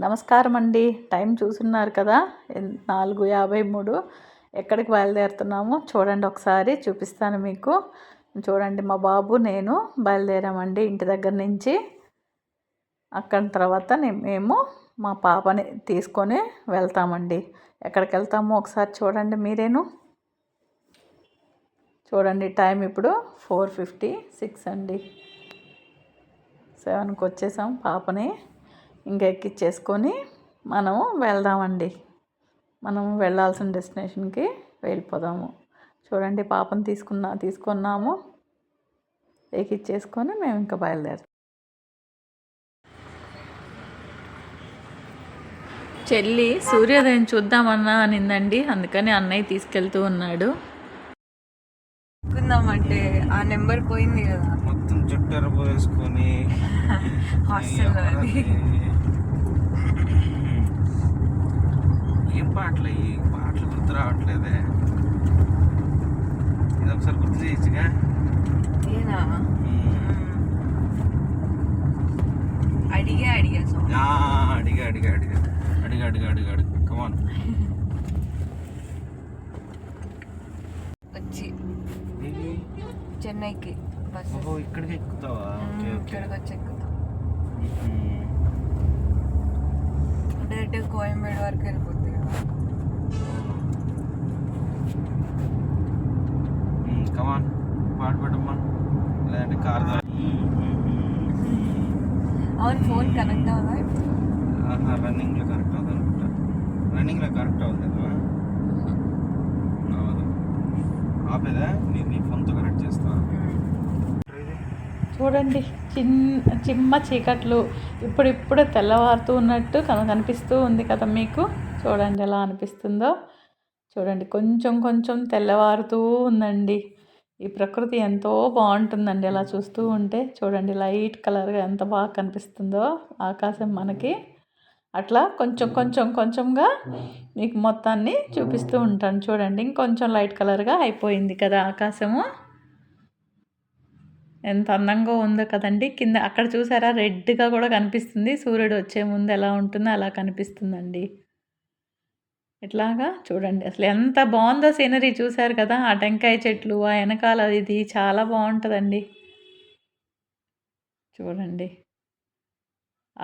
నమస్కారం అండి. టైం చూస్తున్నారు కదా, 4:53. ఎక్కడికి బయలుదేరుతున్నామో చూడండి, ఒకసారి చూపిస్తాను మీకు. చూడండి, మా బాబు నేను బయలుదేరామండి ఇంటి దగ్గర నుంచి. అక్కడ తర్వాత మేము మా పాపని తీసుకొని వెళ్తామండి. ఎక్కడికి వెళ్తామో ఒకసారి చూడండి మీరేను. చూడండి, టైం ఇప్పుడు 4:56 అండి. 7కి వచ్చేసాం. పాపని ఇంకా ఎక్కించేసుకొని మనము వెళ్దామండి. మనము వెళ్ళాల్సిన డెస్టినేషన్కి వెళ్ళిపోదాము. చూడండి, పాపను తీసుకున్నాము, ఎక్కించేసుకొని మేము ఇంకా బయలుదేరుతాం. చెల్లి సూర్యోదయం చూద్దామన్నా అనిందండి, అందుకని అన్నయ్య తీసుకెళ్తూ ఉన్నాడు. అంటే ఆ నెంబర్ పోయింది కదా, మొత్తం చుట్టూ పోసుకొని హాస్టల్లో. ఏం పాటలు గుర్తు రావట్లేదే. ఇది ఒకసారి గుర్తు చేయొచ్చుగా. అడిగా కమాన్. వచ్చి చెన్నైకి బస్సు ఇక్కడికి ఎక్కుతావా? ఇక్కడికి వచ్చి ఎక్కుతాం. డైరెక్ట్ కోయంబేడు వరకు వెళ్ళిపోతుంది కదా. కమాన్, పాట పెట్టమ్మా, లేదంటే కార్. అవును, ఫోన్ కనెక్ట్ అవుదా? రన్నింగ్లో కరెక్ట్ అవుతుంది అనుకుంటా. రన్నింగ్లో కరెక్ట్ అవుతుంది కదా. ఆపేదా? నీ ఫోన్తో కనెక్ట్ చేస్తా. చూడండి, చిమ్మ చీకట్లు ఇప్పుడిప్పుడే తెల్లవారుతూ ఉన్నట్టు కనిపిస్తూ ఉంది కదా మీకు. చూడండి ఎలా అనిపిస్తుందో. చూడండి, కొంచెం తెల్లవారుతూ ఉందండి. ఈ ప్రకృతి ఎంతో బాగుంటుందండి అలా చూస్తూ ఉంటే. చూడండి, లైట్ కలర్గా ఎంత బాగా కనిపిస్తుందో ఆకాశం మనకి. అట్లా కొంచెంగా మీకు మొత్తాన్ని చూపిస్తూ ఉంటాను. చూడండి, ఇంకొంచెం లైట్ కలర్గా అయిపోయింది కదా ఆకాశము. ఎంత అందంగా ఉందో కదండి. కింద అక్కడ చూసారా, రెడ్గా కూడా కనిపిస్తుంది. సూర్యుడు వచ్చే ముందు ఎలా ఉంటుందో అలా కనిపిస్తుందండి. ఇట్లాగా చూడండి, అసలు ఎంత బాగుందో సీనరీ. చూసారు కదా, ఆ టెంకాయ చెట్లు, ఆ వెనకాల ఇది చాలా బాగుంటుందండి. చూడండి,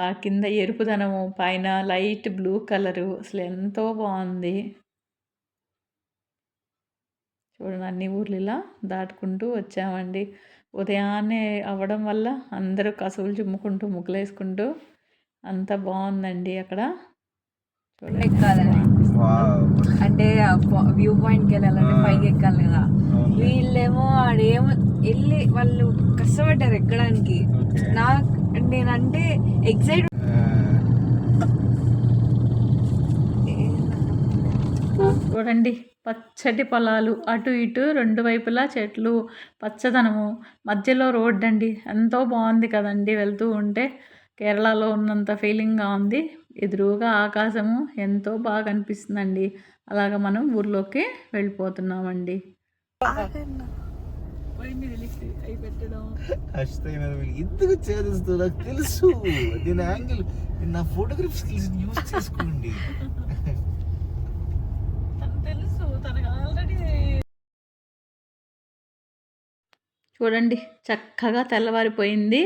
ఆ కింద ఎరుపుదనము, పైన లైట్ బ్లూ కలరు, అసలు ఎంతో బాగుంది. చూడండి, అన్ని ఊర్లు ఇలా దాటుకుంటూ వచ్చామండి. ఉదయాన్నే అవ్వడం వల్ల అందరూ కసువులు చుమ్ముకుంటూ ముగ్గులేసుకుంటూ అంత బాగుందండి అక్కడ. ఎక్కాలని అంటే వ్యూ పాయింట్కి వెళ్ళాలంటే పైకి ఎక్కాలి కదా. వీళ్ళేమో ఆడేమో వెళ్ళి వాళ్ళు కష్టపడ్డారు ఎక్కడానికి. నేనంటే ఎగ్జైట్. చూడండి, పచ్చటి పొలాలు, అటు ఇటు రెండు వైపులా చెట్లు, పచ్చదనము, మధ్యలో రోడ్డు అండి. ఎంతో బాగుంది కదండి. వెళ్తూ ఉంటే కేరళలో ఉన్నంత ఫీలింగ్గా ఉంది. ఎదురుగా ఆకాశము ఎంతో బాగా అనిపిస్తుందండి. అలాగ మనం ఊర్లోకి వెళ్ళిపోతున్నామండి. ఎందుకు చేరుస్తూ నాకు తెలుసు. దీని యాంగిల్, నా ఫోటోగ్రఫీ స్కిల్స్ యూజ్ చేసుకోండి. చూడండి, చక్కగా తెల్లవారిపోయింది.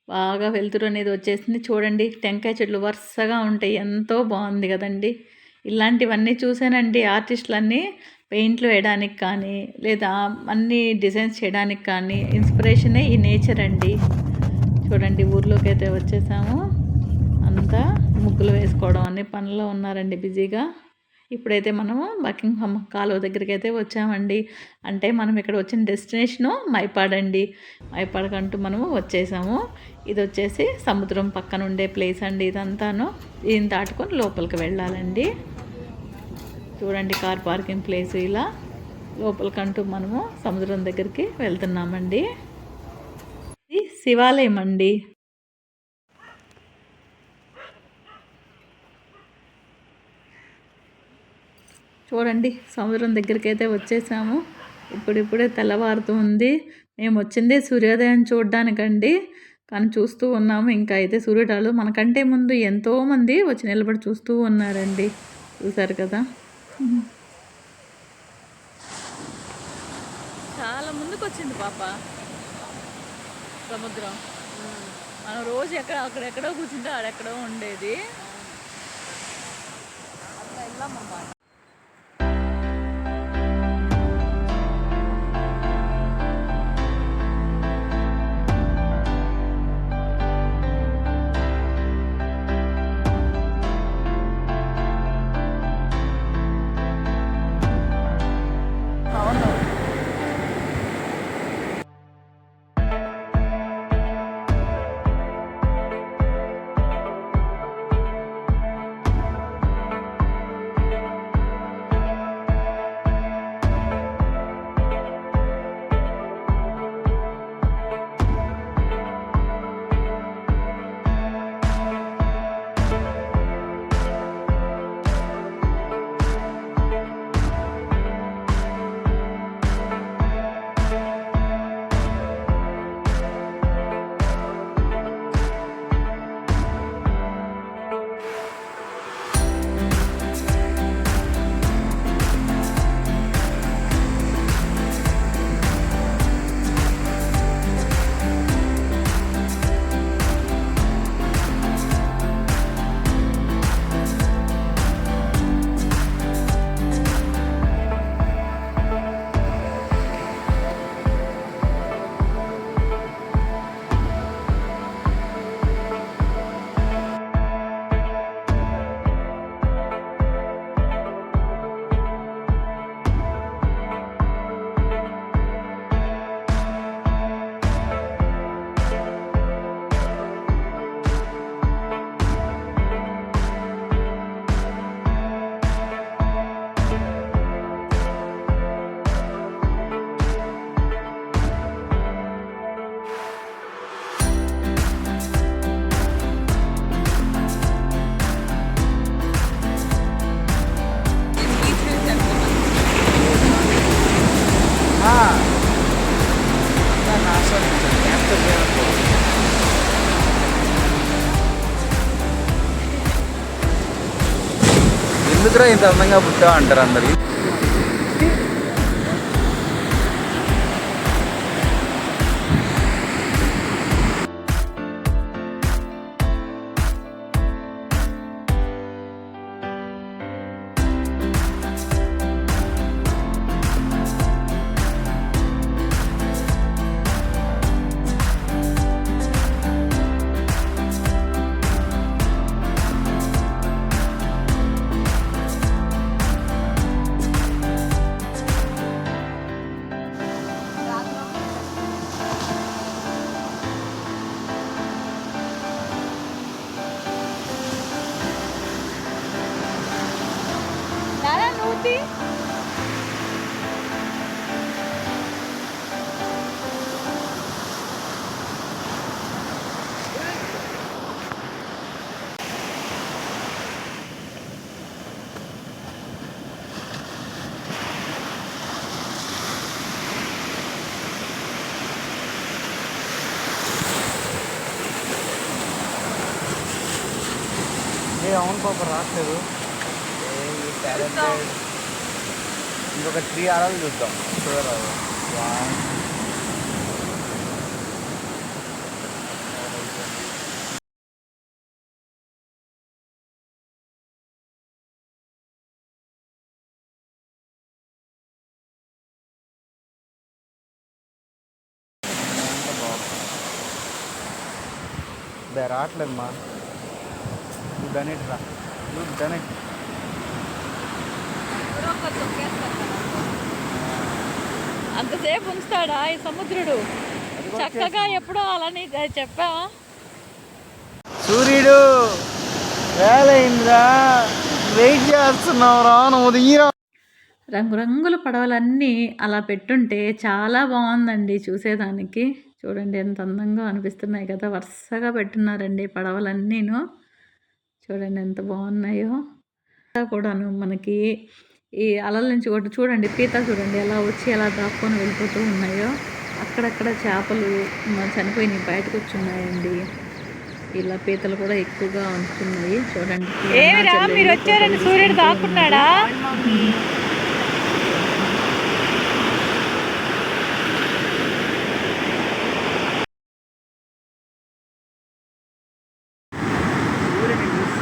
బాగా వెలుతురు అనేది వచ్చేసింది. చూడండి, టెంకాయ చెట్లు వరుసగా ఉంటాయి. ఎంతో బాగుంది కదండి. ఇలాంటివన్నీ చూసానండి. ఆర్టిస్టులన్నీ పెయింట్లు వేయడానికి కానీ, లేదా అన్ని డిజైన్స్ చేయడానికి కానీ ఇన్స్పిరేషనే ఈ నేచర్ అండి. చూడండి, ఊర్లోకి అయితే వచ్చేసాము. అంతా ముగ్గులు వేసుకోవడం అన్ని పనుల్లో ఉన్నారండి బిజీగా. ఇప్పుడైతే మనము బకింగ్హామ్ కాలువ దగ్గరికి అయితే వచ్చామండి. అంటే మనం ఇక్కడ వచ్చిన డెస్టినేషను మైపాడ్ అండి. మైపాడ్కంటూ మనము వచ్చేసాము. ఇది వచ్చేసి సముద్రం పక్కన ఉండే ప్లేస్ అండి ఇదంతాను. దీన్ని దాటుకొని లోపలికి వెళ్ళాలండి. చూడండి, కార్ పార్కింగ్ ప్లేస్. ఇలా లోపలికంటూ మనము సముద్రం దగ్గరికి వెళ్తున్నామండి. ఇది శివాలయం అండి. చూడండి, సముద్రం దగ్గరికి అయితే వచ్చేసాము. ఇప్పుడిప్పుడే తెల్లవారుతూ ఉంది. మేము వచ్చింది సూర్యోదయం చూడడానికండి. కానీ చూస్తూ ఉన్నాము. ఇంకా అయితే సూర్యుడాలు మనకంటే ముందు ఎంతోమంది వచ్చి నిలబడి చూస్తూ ఉన్నారండి. చూసారు కదా, చాలా ముందుకు వచ్చింది పాప సముద్రం. మనం రోజు అక్కడెక్కడో కూర్చుంటే ఆడెక్కడో ఉండేది. అట్లా వెళ్ళామన్నమాట. అవును. ఎందుకురా ఇంత అందంగా పుట్టావు అంటారు అందరు. అవును పాప రావట్లేదు. ఇంకొక 3 ఆరాలు చూద్దాం. చూడరాదు. రావట్లేదమ్మా. నువ్వు డనేట్ రా. నువ్వు డనేట్. అంతసేపు ఉంచుతాడా ఈ సముద్రుడు? చక్కగా ఎప్పుడో అలానే చెప్పా. సూర్యుడు వేలైందిరా, వెయిట్ చేస్తున్నావురా, నువ్వు దిగిరా. రంగురంగుల పడవలన్నీ అలా పెట్టుంటే చాలా బాగుందండి చూసేదానికి. చూడండి ఎంత అందంగా అనిపిస్తున్నాయి కదా, వరుసగా పెట్టున్నారండి పడవలన్నీను. చూడండి ఎంత బాగున్నాయో కూడాను. మనకి ఈ అలల నుంచి ఒకటి చూడండి, పీత చూడండి ఎలా వచ్చి ఎలా దాక్కొని వెళ్ళిపోతూ ఉన్నాయో. అక్కడక్కడ చేపలు చనిపోయినాయి బయటకు వచ్చున్నాయండి. ఇలా పీతలు కూడా ఎక్కువగా ఉంటున్నాయి చూడండి. ఏమిరా మీరు వచ్చారని సూర్యుడు దాక్కున్నాడా?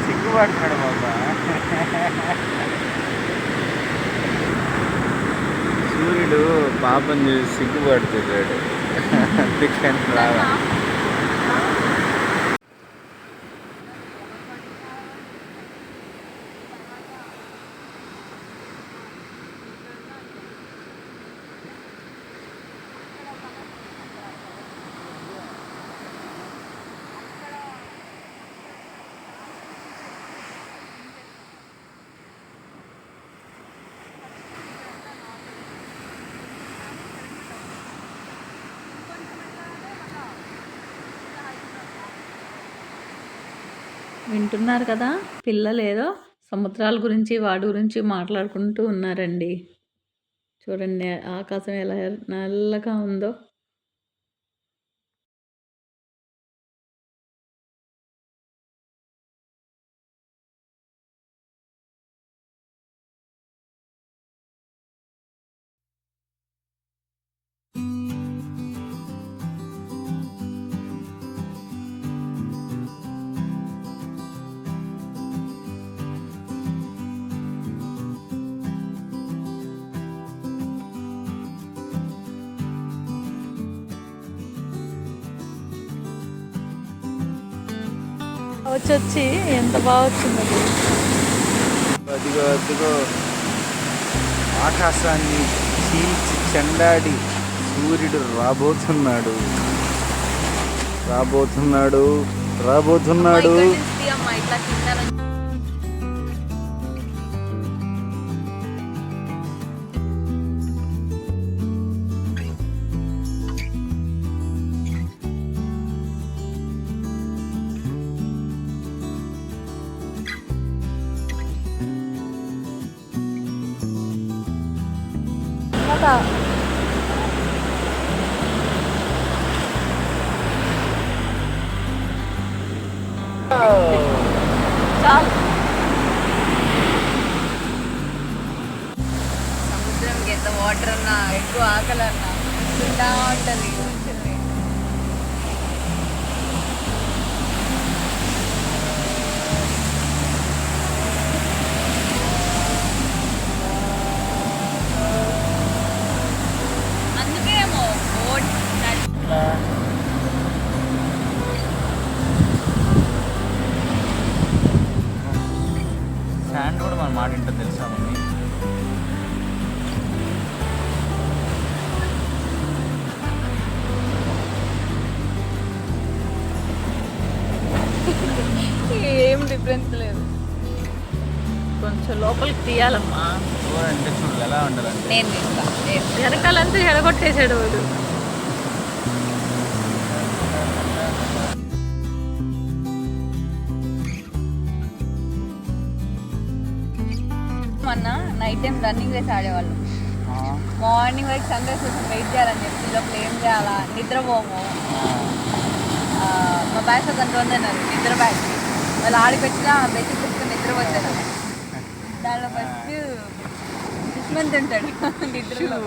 సిగ్గుపడుతున్నాడు బాబా. సూర్యుడు పాపం చూసి సిగ్గుపడుతున్నాడు. అందుకని రావా. వింటున్నారు కదా, పిల్లలు ఏదో సముద్రాల గురించి వాటి గురించి మాట్లాడుకుంటూ ఉన్నారండి. చూడండి ఆకాశం ఎలా నల్లగా ఉందో. వచ్చి ఎంత బాగా వచ్చింది. అదిగో అదిగో ఆకాశాన్ని చీల్చి చెండాడి సూర్యుడు రాబోతున్నాడు రాబోతున్నాడు రాబోతున్నాడు. సముద్రంకి ఎంత వాటర్ అన్నా ఎక్కువ ఆకలి అన్నా తింటా ఉంటుంది. అందుకేమో బోట్ శాండ్ కూడా మన మాట ఏంటో తెలుసా మమ్మీ? ఏం డిఫరెన్స్ లేదు. కొంచెం లోపలికి తీయాలమ్మా. చూడండి చూడు ఎలా ఉండాలంటే నేను తీస్తా. వెనకాలంతా ఎడగొట్టేసాడు వాడు. మొన్న నైట్ టైం రన్నింగ్ రేస్ ఆడేవాళ్ళు. మార్నింగ్ వరకు సన్ రైజ్ కోసం వెయిట్ చేయాలని చెప్పి లోపల ఏం చేయాలా నిద్రపోము. మా బ్యాచ్ ఒక కొంతమంది అన్నారు నిద్ర బ్యాచ్. వాళ్ళు ఆడికి వచ్చినా బెడ్ పెట్టుకుని నిద్రపోతారు. దానిలో ఫస్ట్ దుష్మంత్ ఉంటాడు నిద్రలో.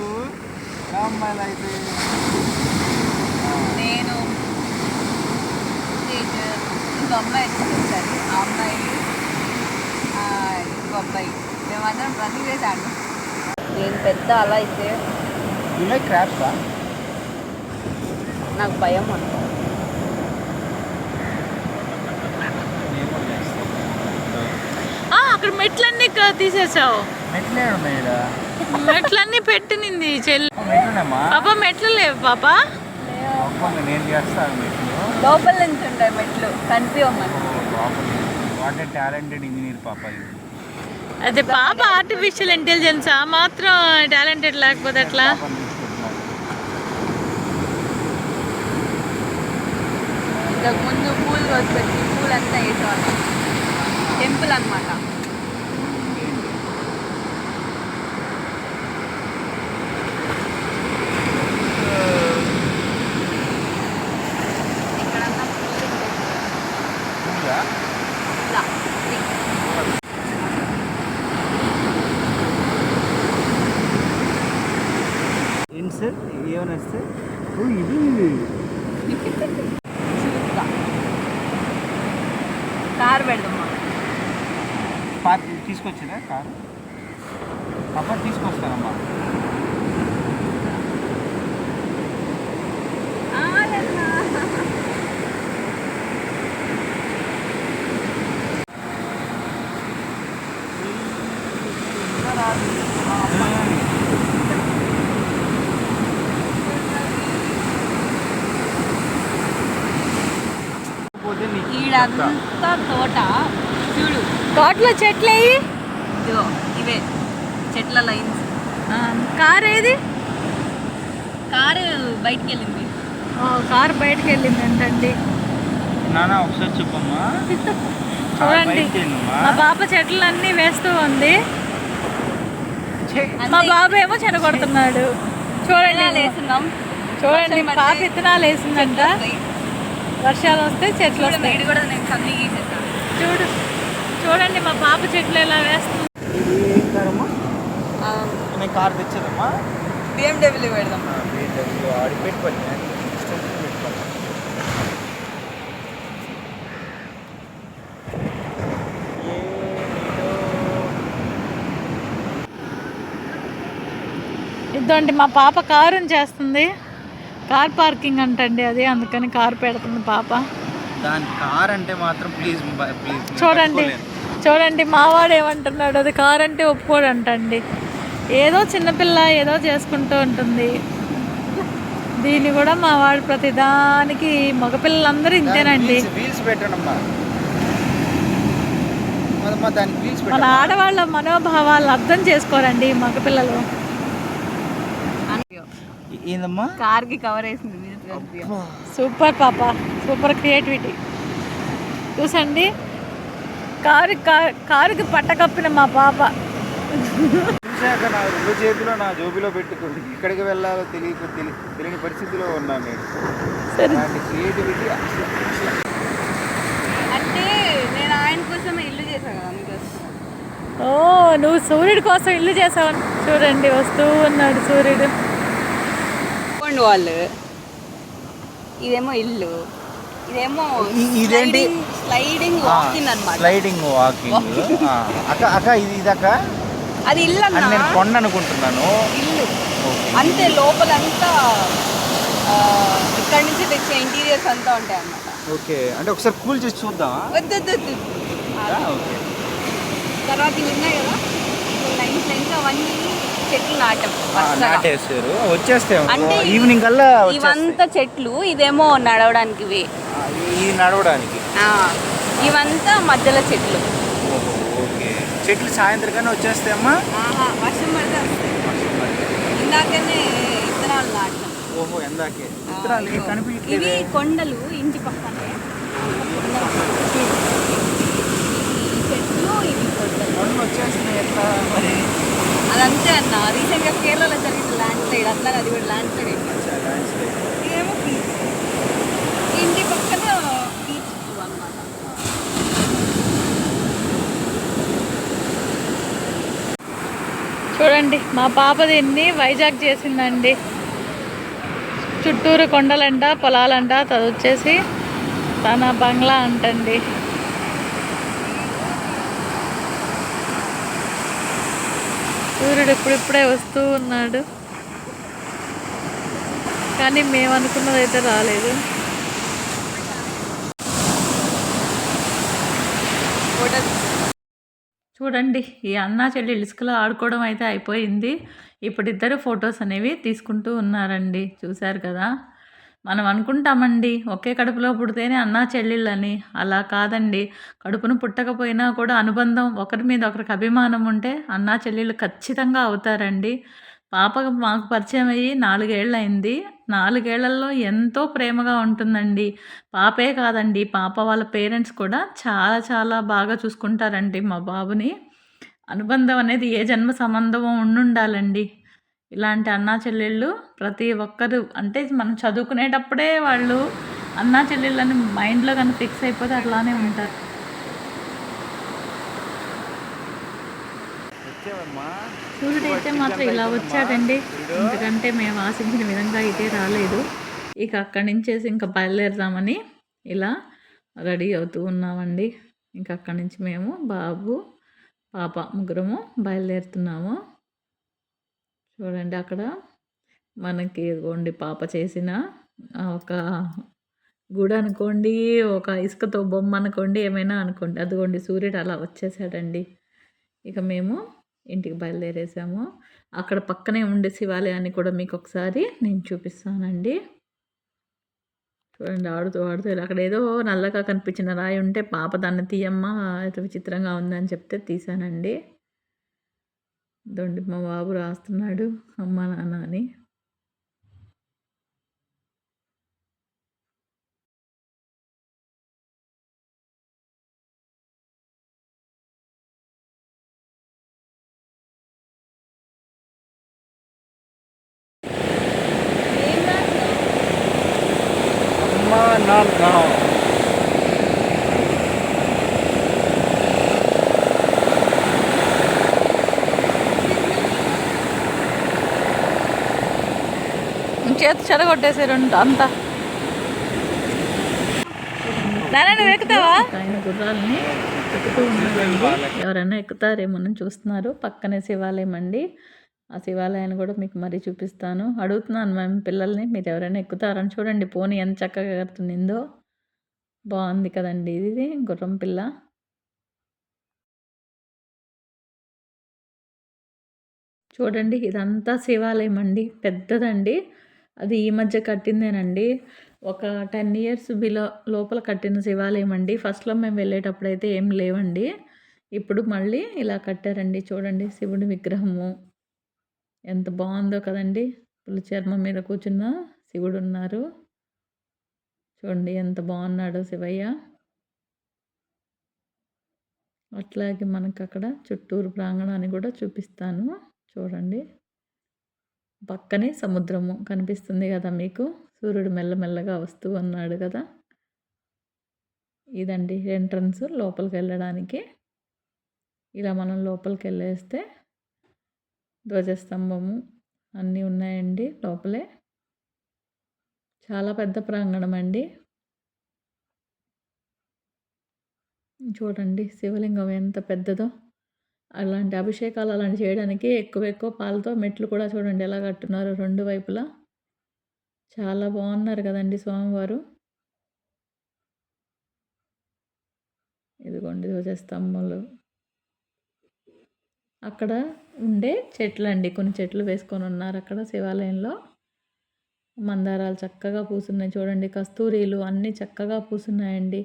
నేను ఇంకో అమ్మాయి వచ్చింది. ఆ అమ్మాయి ఇంకో అబ్బాయి మేమందరం రన్నింగ్ రేస్ ఆడు. నేను పెద్ద అలా అయితే క్రాప్సా నాకు భయం అనుకో. అక్కడ మెట్లన్నీ తీసేసావు. మెట్లే ఉన్నాయి మెట్లన్నీ పెట్టినింది చెల్లి. మెట్లున్నామా పాప మెట్లు లేవు పాప. నేను చేస్తాను మెట్లు. లోపల నుంచి ఉంటాయి మెట్లు కనిపించమని. వాట్ ఏ టాలెంటెడ్ ఇంజనీర్ పాప. అదే పాప ఆర్టిఫిషియల్ ఇంటెలిజెన్స్ ఆ మాత్రం టాలెంటెడ్ లేకపోతే ఎట్లా? ఇంతకు ముందు పూలు కోసుకొచ్చి పూలు అంతా వేసేవాళ్ళం. టెంపుల్ అనమాట. ఏమైనా వస్తే ఓ ఇది చూస్తా. కారు పెడదామా? పార్క్ తీసుకొచ్చిందా కారు? అప్పుడు తీసుకొస్తానమ్మా. ఈడంతా తోట చూడు. తోటలో చెట్లేయి. ఇదిగో ఇవే చెట్ల లైన్స్. కార్ ఏది? కారు బయటికి వెళ్ళింది. కారు బయటకు వెళ్ళిందంటండి. నానా ఒకసారి చెప్పమ్మా. చూడండి మా పాప చెట్లన్నీ వేస్తూ ఉంది. మా బాబు ఏమో చెడగొడుతున్నాడు. చూడండి వేస్తున్నాం. చూడండి పాప విత్తనాలు వేసిందంట. వర్షాలు వస్తే చెట్లు వస్తాయి. కూడా నేను కన్నీ గీసేసాను. చూడండి మా పాప చెట్లు ఎలా వేస్తుంది. ఏం కారమ్మా? నేను కార్ తెచ్చేదమ్మా. BMW పెడదాం. BMW ఆడి పెట్టుకోండి. ఇదండి మా పాప కారుని చేస్తుంది. కార్ పార్కింగ్ అంటండి అది, అందుకని కారు పెడుతుంది పాప. దాని కార్ అంటే మాత్రం ప్లీజ్ ప్లీజ్ చూడండి మావాడు ఏమంటున్నాడు, అది కార్ అంటే ఒప్పుకోడు అంటండి. ఏదో చిన్నపిల్ల ఏదో చేసుకుంటూ ఉంటుంది. దీన్ని కూడా మా వాడు ప్రతిదానికి, మగపిల్లలందరూ ఇంతేనండి. మన ఆడవాళ్ళ మనోభావాలు అర్థం చేసుకోరండి మగపిల్లలు. ఏందమ్మా? కార్కి కవర్ వేసింది. సూపర్ పాప, సూపర్ క్రియేటివిటీ. చూసండి కారుకి పట్టకప్పిన మా పాప. చూసాక నా రెండు చేతిలో నా జోబిలో పెట్టుకుంది. ఎక్కడికి వెళ్ళాలో తెలియని పరిస్థితిలో ఉన్నాను నేను. క్రియేటివిటీ అంటే నేను ఆయన కోసమే ఇల్లు చేశాను కదా అందుకోసం. ఓ నువ్వు సూర్యుడి కోసం ఇల్లు చేసావు. చూడండి వస్తూ ఉన్నాడు సూర్యుడు. వాళ్ళు ఇదేమో ఇల్లు, ఇదేమో ఇదేంటి స్లైడింగ్ వాకింగ్ అన్నమాట. Sliding walking. అక్క ఇది అక్క అది ఇల్లు అన్న. నేను కొండ అనుకుంటున్నాను. ఇల్లు అంతే, లోపలంతా ఇక్కడ నుంచి తెచ్చే ఇంటీరియర్స్ అంతా ఉంటాయి అన్నమాట. ఓకే, అంటే ఒకసారి కూల్ చేసి చూద్దాం. వద్దు. ఓకే. తర్వాత ఇవి ఉన్నాయి కదా లైన్స్ అవన్నీ చెట్లు నాటేసారు. వచ్చేస్తే అంటే ఈవినింగ్ కల్లా ఇవంతా చెట్లు, ఇదేమో నడవడానికి ఇది నడవడానికి. ఇవంతా మధ్యలో చెట్లు. ఓకే, చెట్లు సాయంత్రం వచ్చేస్తాయమ్మా. వర్షం పడితే ఇందాకనే విత్తనాలు నాటాం. ఓహో, ఎందాకే విత్తనాలు కనిపించలేదు. ఇవి కొండలు ఇంటి పక్కనే చెట్లు, ఇవి కొండలు వచ్చేస్తున్నాయి. ఎట్లా మరి? అదంతే అన్న. రీసెంట్గా కేరళలో జరిగిన ల్యాండ్ స్లైడ్ అన్నారు, అది కూడా ల్యాండ్ స్లైడ్ అయిపోయింది. ఇదేమో బీచ్, ఇంటి పక్కన బీచ్ అన్నమాట. చూడండి మా పాప దీన్ని వైజాగ్ చేసిందండి. చుట్టూరు కొండలంట, పొలాలంట. అది వచ్చేసి తన బంగ్లా అంటండి. సూర్యుడు ఇప్పుడిప్పుడే వస్తూ ఉన్నాడు, కానీ మేము అనుకున్నది అయితే రాలేదు. చూడండి ఈ అన్నా చెల్లి ఇసుకలో ఆడుకోవడం అయితే అయిపోయింది. ఇప్పుడు ఇద్దరు ఫొటోస్ అనేవి తీసుకుంటూ ఉన్నారండి. చూశారు కదా, మనం అనుకుంటామండి ఒకే కడుపులో పుడితేనే అన్నా చెల్లెళ్ళని. అలా కాదండి, కడుపును పుట్టకపోయినా కూడా అనుబంధం, ఒకరి మీద ఒకరికి అభిమానం ఉంటే అన్నా చెల్లెళ్ళు ఖచ్చితంగా అవుతారండి. పాపకు మాకు పరిచయం అయ్యి 4 ఏళ్ళు అయింది. 4 ఏళ్లలో ఎంతో ప్రేమగా ఉంటుందండి. పాపే కాదండి, పాప వాళ్ళ పేరెంట్స్ కూడా చాలా చాలా బాగా చూసుకుంటారండి మా బాబుని. అనుబంధం అనేది ఏ జన్మ సంబంధం ఉండాలండి. ఇలాంటి అన్నా చెల్లెళ్ళు ప్రతి ఒక్కరు, అంటే మనం చదువుకునేటప్పుడే వాళ్ళు అన్నా చెల్లెళ్ళని మైండ్లో కానీ ఫిక్స్ అయిపోతే అట్లానే ఉంటారు. వచ్చావమ్మా. సూర్యుడు అయితే మాత్రం ఇలా వచ్చాడండి. ఎందుకంటే మేము ఆశించిన విధంగా అయితే రాలేదు. ఇక అక్కడి నుంచేసి ఇంకా బయలుదేరదామని ఇలా రెడీ అవుతూ ఉన్నామండి. ఇంకా అక్కడి నుంచి మేము బాబు పాప ముగ్గురము బయలుదేరుతున్నాము. చూడండి అక్కడ మనకి ఇదిగోండి పాప చేసిన ఒక గుడి అనుకోండి, ఒక ఇసుకతో బొమ్మ అనుకోండి, ఏమైనా అనుకోండి, అదిగోండి సూర్యుడు అలా వచ్చేసాడండి. ఇక మేము ఇంటికి బయలుదేరేసాము. అక్కడ పక్కనే ఉండే శివాలయాన్ని కూడా మీకు ఒకసారి నేను చూపిస్తానండి. చూడండి ఆడుతూ ఆడుతూ అక్కడ ఏదో నల్లగా కనిపించిన రాయి ఉంటే పాప దాన్ని తీయమ్మ అయితే విచిత్రంగా ఉందని చెప్తే తీసానండి. దొండి మా బాబు రాస్తున్నాడు అమ్మ నాన్న అని. అమ్మా నాన్న. చేతి చెడగొట్టేసారు అంతా. నాన్న ఎక్కుతావా? ఆయన గుర్రాలని ఎక్కుతూ ఉన్నారండి. ఎవరైనా ఎక్కుతారేమోనని చూస్తున్నారు. పక్కనే శివాలయం అండి. ఆ శివాలయాన్ని కూడా మీకు మరీ చూపిస్తాను. అడుగుతున్నాను మేము పిల్లల్ని, మీరు ఎవరైనా ఎక్కుతారని. చూడండి పోనీ ఎంత చక్కగా ఎగురుతుందో, బాగుంది కదండి. ఇది గుర్రం పిల్ల. చూడండి ఇదంతా శివాలయం అండి, పెద్దదండి. అది ఈ మధ్య కట్టిందేనండి. ఒక 10 ఇయర్స్ లోపల కట్టిన శివాలయం అండి. ఫస్ట్లో మేము వెళ్ళేటప్పుడు అయితే ఏం లేవండి. ఇప్పుడు మళ్ళీ ఇలా కట్టారండి. చూడండి శివుడి విగ్రహము ఎంత బాగుందో కదండి. పులి చర్మం మీద కూర్చున్న శివుడు ఉన్నారు. చూడండి ఎంత బాగున్నాడో శివయ్య. అట్లాగే మనకు అక్కడ చుట్టూరు ప్రాంగణాన్ని కూడా చూపిస్తాను. చూడండి పక్కనే సముద్రము కనిపిస్తుంది కదా మీకు. సూర్యుడు మెల్లమెల్లగా వస్తూ ఉన్నాడు కదా. ఇదండి ఎంట్రన్స్ లోపలికి వెళ్ళడానికి. ఇలా మనం లోపలికి వెళ్ళేస్తే ధ్వజస్తంభము అన్నీ ఉన్నాయండి లోపలే. చాలా పెద్ద ప్రాంగణం అండి. చూడండి శివలింగం ఎంత పెద్దదో. అలాంటి అభిషేకాలు అలాంటి చేయడానికి ఎక్కువ పాలతో మెట్లు కూడా చూడండి ఎలా కట్టున్నారు రెండు వైపులా. చాలా బాగున్నారు కదండి స్వామివారు. ఇదిగోండి ధ్వజస్తంభాలు. అక్కడ ఉండే చెట్లు అండి, కొన్ని చెట్లు వేసుకొని ఉన్నారు అక్కడ శివాలయంలో. మందారాలు చక్కగా పూసున్నాయి చూడండి. కస్తూరీలు అన్నీ చక్కగా పూసున్నాయండి.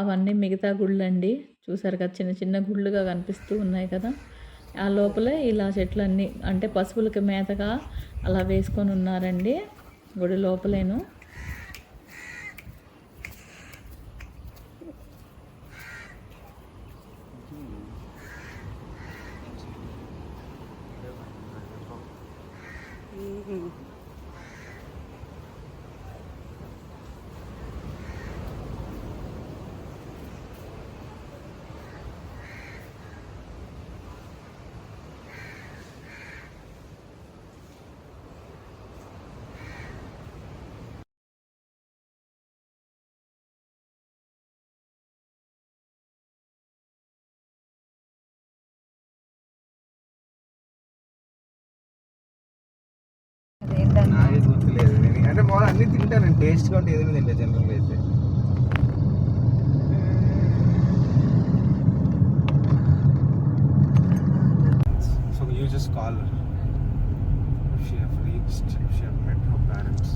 అవన్నీ మిగతా గుళ్ళండి. చూసారు కదా చిన్న చిన్న గుళ్ళుగా కనిపిస్తూ ఉన్నాయి కదా. ఆ లోపలే ఇలా చెట్లన్నీ అంటే పశువులకి మేతగా అలా వేసుకొని ఉన్నారండి గుడి లోపలేను. నాకే గుర్తులేదు. అంటే బాగా అన్నీ తింటాను, టేస్ట్ కంటే ఏదైనా తింటా జనరల్గా అయితే. So you just call her if she have reached, if she have met her parents.